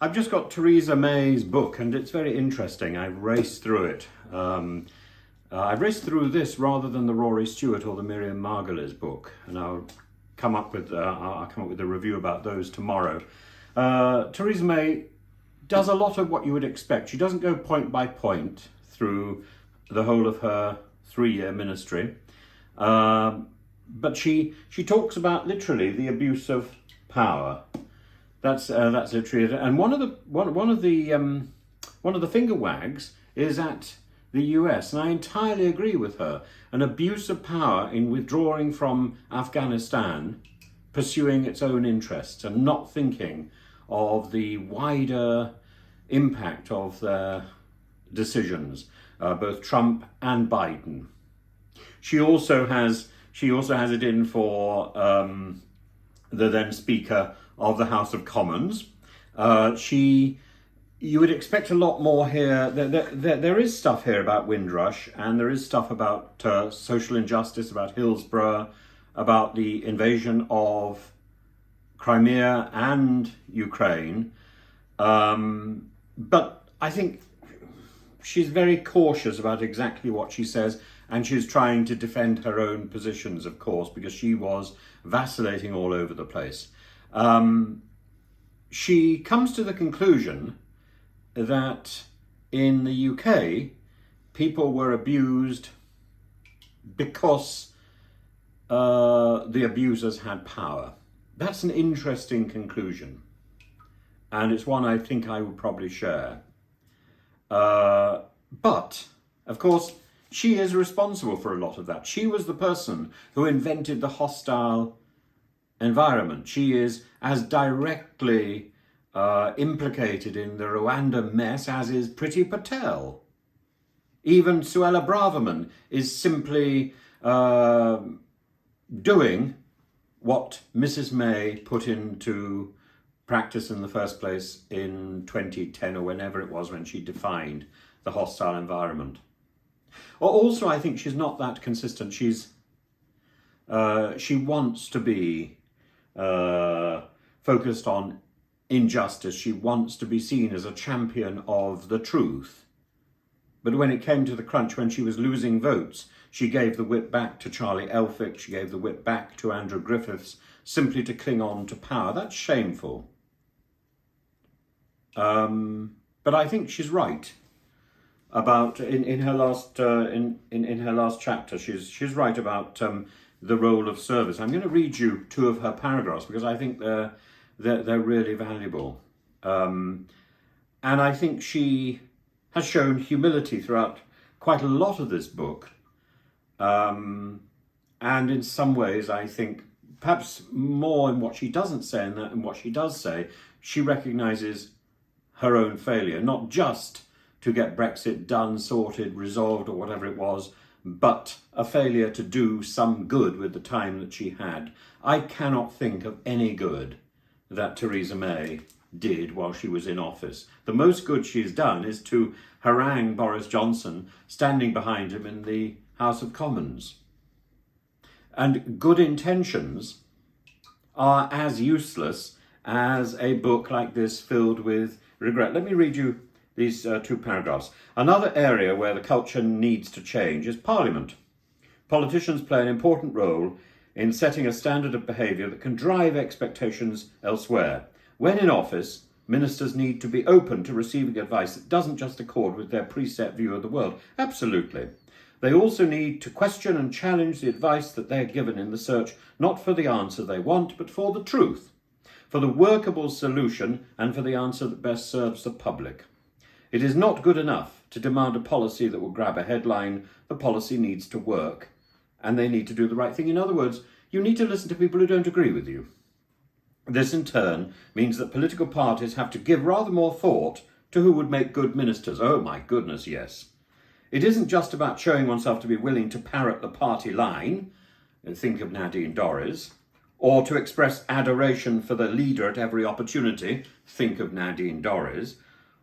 I've just got Theresa May's book, and it's very interesting. I've raced through it. I've raced through this rather than the Rory Stewart or the Miriam Margolyes book, and I'll come up with a review about those tomorrow. Theresa May does a lot of what you would expect. She doesn't go point by point through the whole of her 3-year ministry, but she talks about literally the abuse of power. That's literally it. And one of the finger wags is at the US, and I entirely agree with her. An abuse of power in withdrawing from Afghanistan, pursuing its own interests and not thinking of the wider impact of their decisions, both Trump and Biden. She also has it in for the then Speaker of the House of Commons. You would expect a lot more here. There is stuff here about Windrush, and there is stuff about social injustice, about Hillsborough, about the invasion of Crimea and Ukraine. But I think she's very cautious about exactly what she says, and she's trying to defend her own positions, of course, because she was vacillating all over the place. She comes to the conclusion that in the UK, people were abused because the abusers had power. That's an interesting conclusion, and it's one I think I would probably share. But, of course, she is responsible for a lot of that. She was the person who invented the hostile environment. She is as directly implicated in the Rwanda mess as is Priti Patel. Even Suella Braverman is simply doing what Mrs. May put into practice in the first place in 2010 or whenever it was when she defined the hostile environment. Also, I think she's not that consistent. She wants to be focused on injustice. She wants to be seen as a champion of the truth. But when it came to the crunch, when she was losing votes, she gave the whip back to Charlie Elphicke, she gave the whip back to Andrew Griffiths, simply to cling on to power. That's shameful. But I think she's right about in her last in her last chapter. She's right about the role of service. I'm going to read you 2 of her paragraphs because I think they're really valuable. And I think she has shown humility throughout quite a lot of this book. And in some ways, I think perhaps more in what she doesn't say and what she does say, she recognises her own failure, not just to get Brexit done, sorted, resolved, or whatever it was, but a failure to do some good with the time that she had. I cannot think of any good that Theresa May did while she was in office. The most good she's done is to harangue Boris Johnson, standing behind him in the House of Commons. And good intentions are as useless as a book like this filled with regret. Let me read you these 2 paragraphs. Another area where the culture needs to change is Parliament. Politicians play an important role in setting a standard of behaviour that can drive expectations elsewhere. When in office, ministers need to be open to receiving advice that doesn't just accord with their preset view of the world. Absolutely. They also need to question and challenge the advice that they're given in the search, not for the answer they want, but for the truth, for the workable solution, and for the answer that best serves the public. It is not good enough to demand a policy that will grab a headline. The policy needs to work, and they need to do the right thing. In other words, you need to listen to people who don't agree with you. This, in turn, means that political parties have to give rather more thought to who would make good ministers. Oh, my goodness, yes. It isn't just about showing oneself to be willing to parrot the party line, think of Nadine Dorries, or to express adoration for the leader at every opportunity, think of Nadine Dorries,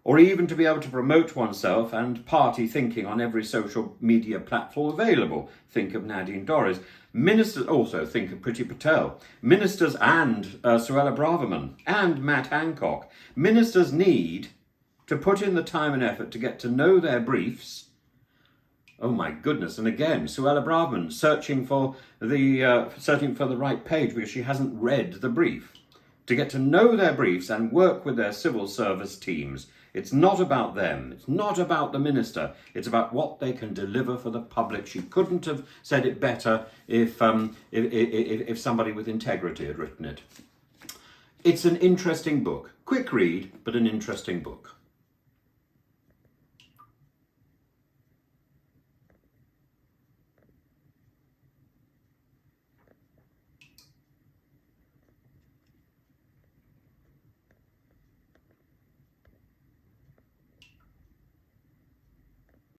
or even to be able to promote oneself and party thinking on every social media platform available. Think of Nadine Dorries. Ministers, also think of Priti Patel. Ministers and Suella Braverman and Matt Hancock. Ministers need to put in the time and effort to get to know their briefs. Oh my goodness! And again, Suella Braverman searching for the right page because she hasn't read the brief. To get to know their briefs and work with their civil service teams. It's not about them. It's not about the minister. It's about what they can deliver for the public. She couldn't have said it better if somebody with integrity had written it. It's an interesting book. Quick read, but an interesting book.